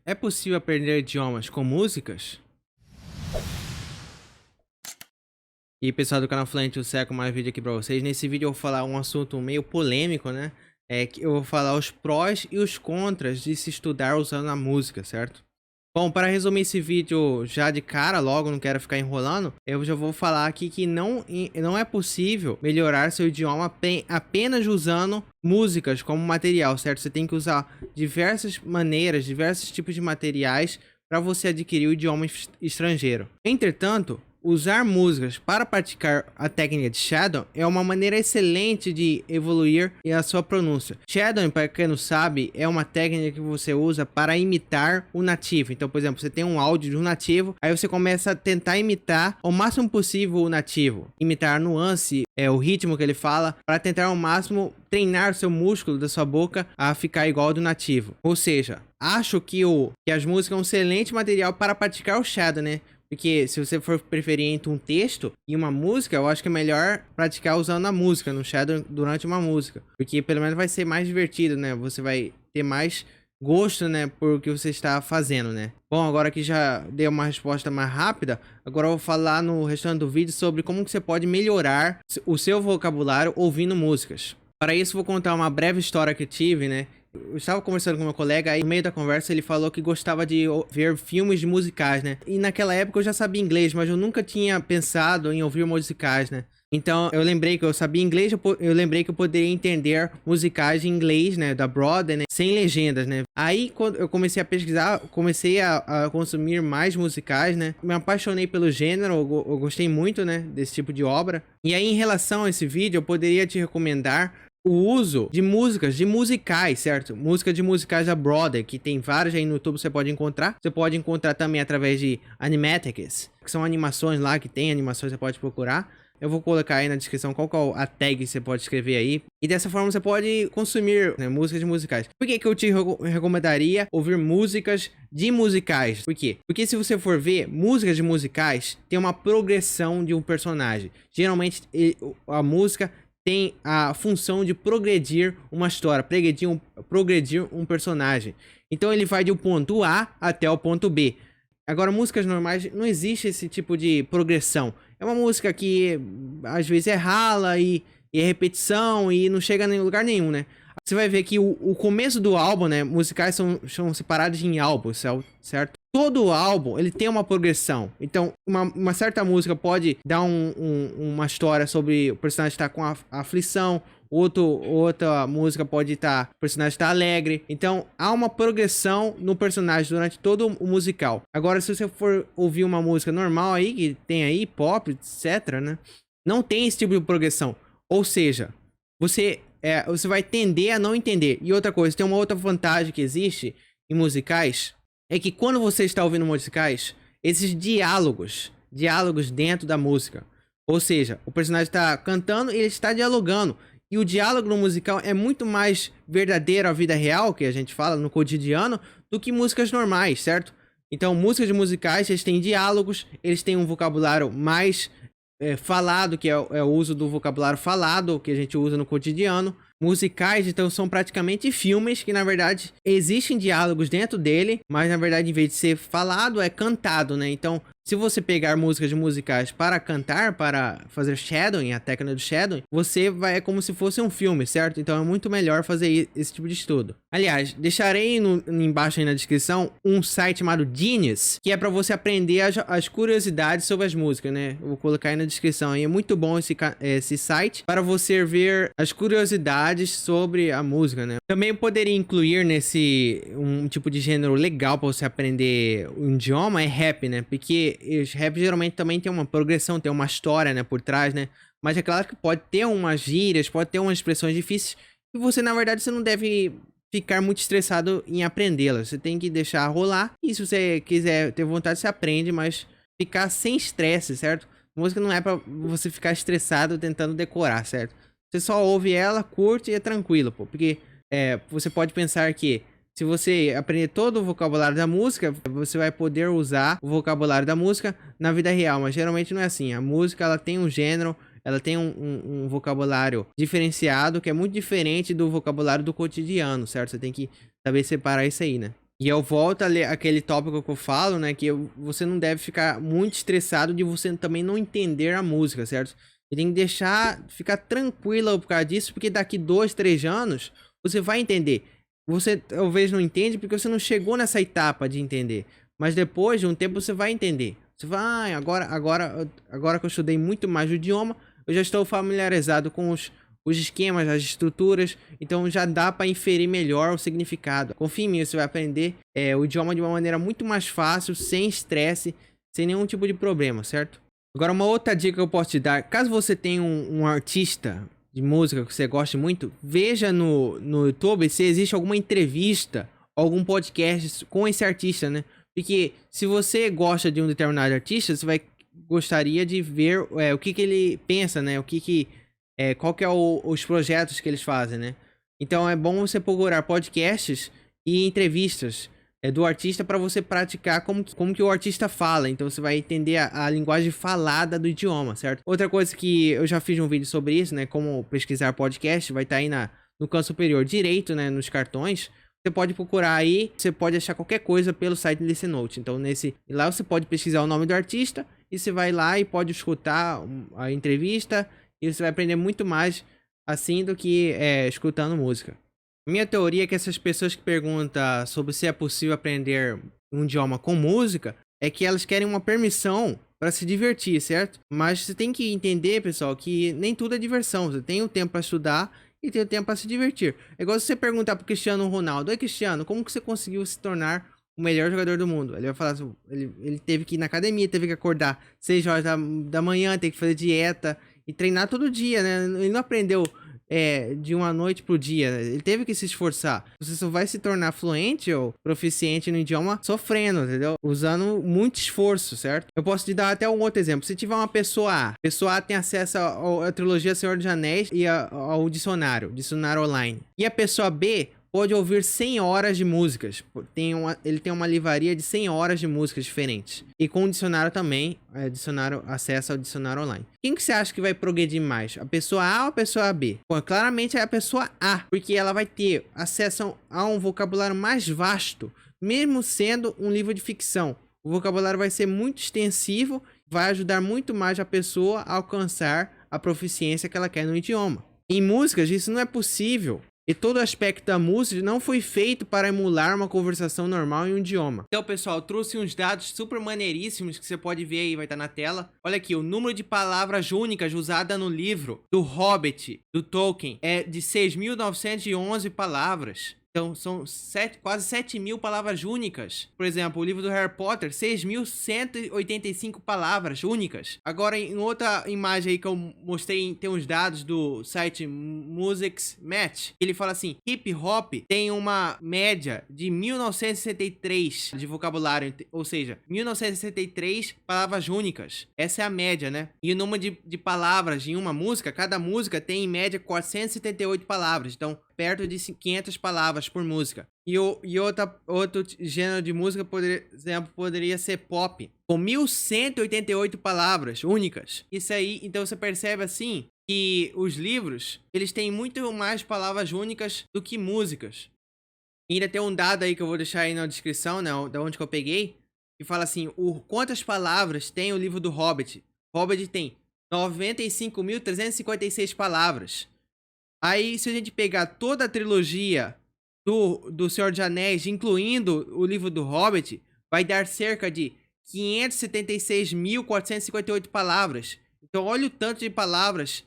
É possível aprender idiomas com músicas? E aí, pessoal do canal Fluente, o Seco, mais um vídeo aqui pra vocês. Nesse vídeo eu vou falar um assunto meio polêmico, né? Que eu vou falar os prós e os contras de se estudar usando a música, certo? Bom, para resumir esse vídeo já de cara, logo, não quero ficar enrolando, eu já vou falar aqui que não é possível melhorar seu idioma apenas usando músicas como material, certo? Você tem que usar diversas maneiras, diversos tipos de materiais para você adquirir o idioma estrangeiro. Entretanto, usar músicas para praticar a técnica de shadowing é uma maneira excelente de evoluir a sua pronúncia. Shadowing, para quem não sabe, é uma técnica que você usa para imitar o nativo. Então, por exemplo, você tem um áudio de um nativo, aí você começa a tentar imitar ao máximo possível o nativo. Imitar a nuance, o ritmo que ele fala, para tentar ao máximo treinar o seu músculo da sua boca a ficar igual ao do nativo. Ou seja, acho que as músicas é um excelente material para praticar o shadowing, né? Porque se você for preferir entre um texto e uma música, eu acho que é melhor praticar usando a música, no shadow durante uma música. Porque pelo menos vai ser mais divertido, né? Você vai ter mais gosto, né, por o que você está fazendo, né? Bom, agora que já dei uma resposta mais rápida, agora eu vou falar no restante do vídeo sobre como que você pode melhorar o seu vocabulário ouvindo músicas. Para isso, vou contar uma breve história que tive, né? Eu estava conversando com meu colega, aí no meio da conversa ele falou que gostava de ver filmes de musicais, né? E naquela época eu já sabia inglês, mas eu nunca tinha pensado em ouvir musicais, né? Então eu lembrei que eu sabia inglês, eu lembrei que eu poderia entender musicais em inglês, né? Da Broadway, né? Sem legendas, né? Aí quando eu comecei a pesquisar, comecei a consumir mais musicais, né? Me apaixonei pelo gênero, eu gostei muito, né? Desse tipo de obra. E aí em relação a esse vídeo, eu poderia te recomendar o uso de músicas, de musicais, certo? Música de musicais da Broadway, que tem vários aí no YouTube, você pode encontrar. Você pode encontrar também através de animatics, que são animações lá, que tem animações, você pode procurar. Eu vou colocar aí na descrição qual que é a tag que você pode escrever aí. E dessa forma você pode consumir, né, músicas de musicais. Por que que eu te recomendaria ouvir músicas de musicais? Por quê? Porque se você for ver, músicas de musicais tem uma progressão de um personagem. Geralmente a música tem a função de progredir uma história, progredir um personagem. Então ele vai do ponto A até o ponto B. Agora, músicas normais, não existe esse tipo de progressão. É uma música que às vezes é rala e é repetição e não chega em lugar nenhum, né? Você vai ver que o começo do álbum, né? Musicais são separados em álbuns, certo? Todo álbum, ele tem uma progressão. Então, uma certa música pode dar uma história sobre o personagem estar com aflição. Outra música pode estar, o personagem está alegre. Então, há uma progressão no personagem durante todo o musical. Agora, se você for ouvir uma música normal aí, que tem aí, pop, etc, né? Não tem esse tipo de progressão. Ou seja, você vai tender a não entender. E outra coisa, tem uma outra vantagem que existe em musicais, é que quando você está ouvindo musicais, esses diálogos dentro da música. Ou seja, o personagem está cantando e ele está dialogando. E o diálogo no musical é muito mais verdadeiro à vida real, que a gente fala no cotidiano, do que músicas normais, certo? Então, músicas de musicais, eles têm diálogos, eles têm um vocabulário mais falado, que é o uso do vocabulário falado, que a gente usa no cotidiano. Musicais, então, são praticamente filmes que, na verdade, existem diálogos dentro dele, mas, na verdade, em vez de ser falado, é cantado, né? Então, se você pegar músicas de musicais para cantar, para fazer shadowing, a técnica do shadowing, é como se fosse um filme, certo? Então, é muito melhor fazer esse tipo de estudo. Aliás, deixarei embaixo aí na descrição um site chamado Genius, que é para você aprender as curiosidades sobre as músicas, né? Eu vou colocar aí na descrição. E é muito bom esse site para você ver as curiosidades sobre a música, né? Também poderia incluir um tipo de gênero legal para você aprender um idioma, é rap, né? Porque os rap geralmente também tem uma progressão, tem uma história, né, por trás, né? Mas é claro que pode ter umas gírias, pode ter umas expressões difíceis e você, na verdade, você não deve ficar muito estressado em aprendê-las. Você tem que deixar rolar e se você quiser ter vontade, você aprende, mas ficar sem estresse, certo? Música não é para você ficar estressado tentando decorar, certo? Você só ouve ela, curte e é tranquilo, pô. Porque você pode pensar que se você aprender todo o vocabulário da música, você vai poder usar o vocabulário da música na vida real. Mas geralmente não é assim. A música, ela tem um gênero, ela tem um vocabulário diferenciado, que é muito diferente do vocabulário do cotidiano, certo? Você tem que saber separar isso aí, né? E eu volto a ler aquele tópico que eu falo, né? Que você não deve ficar muito estressado de você também não entender a música, certo? Você tem que deixar, ficar tranquilo por causa disso, porque daqui 2, 3 anos você vai entender. Você talvez não entende porque você não chegou nessa etapa de entender. Mas depois de um tempo você vai entender. Você vai, agora que eu estudei muito mais o idioma, eu já estou familiarizado com os esquemas, as estruturas, então já dá para inferir melhor o significado. Confia em mim, você vai aprender o idioma de uma maneira muito mais fácil, sem estresse, sem nenhum tipo de problema, certo? Agora, uma outra dica que eu posso te dar, caso você tenha um artista de música que você goste muito, veja no YouTube se existe alguma entrevista, algum podcast com esse artista, né? Porque se você gosta de um determinado artista, você vai gostaria de ver o que ele pensa, né? Qual que é os projetos que eles fazem, né? Então é bom você procurar podcasts e entrevistas do artista para você praticar como que o artista fala. Então você vai entender a linguagem falada do idioma, certo? Outra coisa que eu já fiz um vídeo sobre isso, né? Como pesquisar podcast, vai estar aí no canto superior direito, né? Nos cartões. Você pode procurar aí, você pode achar qualquer coisa pelo site Listen Note. Então lá você pode pesquisar o nome do artista e você vai lá e pode escutar a entrevista. E você vai aprender muito mais assim do que escutando música. Minha teoria é que essas pessoas que perguntam sobre se é possível aprender um idioma com música, é que elas querem uma permissão para se divertir, certo? Mas você tem que entender, pessoal, que nem tudo é diversão. Você tem o tempo para estudar e tem o tempo para se divertir. É igual se você perguntar pro Cristiano Ronaldo: "Oi, Cristiano, como que você conseguiu se tornar o melhor jogador do mundo?" Ele vai falar assim, ele teve que ir na academia, teve que acordar 6 horas da manhã, teve que fazer dieta e treinar todo dia, né? Ele não aprendeu de uma noite pro dia, né? Ele teve que se esforçar. Você só vai se tornar fluente ou proficiente no idioma sofrendo, entendeu? Usando muito esforço, certo? Eu posso te dar até um outro exemplo. Se tiver uma pessoa A tem acesso à trilogia Senhor dos Anéis e ao dicionário online. E a pessoa B pode ouvir 100 horas de músicas. Ele tem uma livraria de 100 horas de músicas diferentes. E com o dicionário também, acesso ao dicionário online. Quem que você acha que vai progredir mais? A pessoa A ou a pessoa B? Bom, claramente é a pessoa A, porque ela vai ter acesso a um vocabulário mais vasto, mesmo sendo um livro de ficção. O vocabulário vai ser muito extensivo, vai ajudar muito mais a pessoa a alcançar a proficiência que ela quer no idioma. Em músicas, isso não é possível. E todo aspecto da música não foi feito para emular uma conversação normal em um idioma. Então, pessoal, eu trouxe uns dados super maneiríssimos que você pode ver aí, vai estar na tela. Olha aqui, o número de palavras únicas usada no livro do Hobbit, do Tolkien, é de 6.911 palavras. Então, são quase 7.000 palavras únicas. Por exemplo, o livro do Harry Potter, 6.185 palavras únicas. Agora, em outra imagem aí que eu mostrei, tem uns dados do site Musics Match. Ele fala assim, hip hop tem uma média de 1963 de vocabulário, ou seja, 1963 palavras únicas. Essa é a média, né? E o número de palavras em uma música, cada música tem em média 478 palavras. Então, perto de 500 palavras por música. E outro gênero de música, por exemplo, poderia ser pop, com 1.188 palavras únicas. Isso aí, então você percebe assim, que os livros, eles têm muito mais palavras únicas do que músicas. E ainda tem um dado aí que eu vou deixar aí na descrição, né, da onde que eu peguei, que fala assim, quantas palavras tem o livro do Hobbit? Hobbit tem 95.356 palavras. Aí, se a gente pegar toda a trilogia do Senhor dos Anéis, incluindo o livro do Hobbit, vai dar cerca de 576.458 palavras. Então, olha o tanto de palavras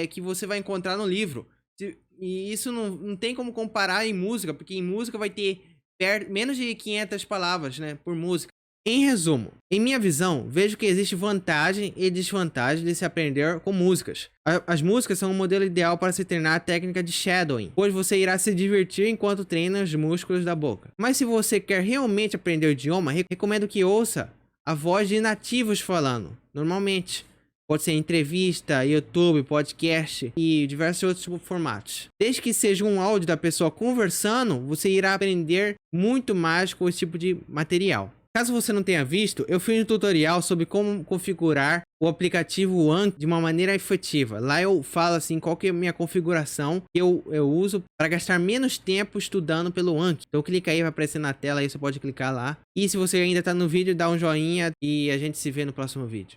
que você vai encontrar no livro. E isso não tem como comparar em música, porque em música vai ter menos de 500 palavras, né, por música. Em resumo, em minha visão, vejo que existe vantagem e desvantagem de se aprender com músicas. As músicas são um modelo ideal para se treinar a técnica de shadowing, pois você irá se divertir enquanto treina os músculos da boca. Mas se você quer realmente aprender o idioma, recomendo que ouça a voz de nativos falando, normalmente. Pode ser entrevista, YouTube, podcast e diversos outros formatos. Desde que seja um áudio da pessoa conversando, você irá aprender muito mais com esse tipo de material. Caso você não tenha visto, eu fiz um tutorial sobre como configurar o aplicativo Anki de uma maneira efetiva. Lá eu falo assim qual que é a minha configuração que eu uso para gastar menos tempo estudando pelo Anki. Então clica aí, vai aparecer na tela aí, você pode clicar lá. E se você ainda tá no vídeo, dá um joinha e a gente se vê no próximo vídeo.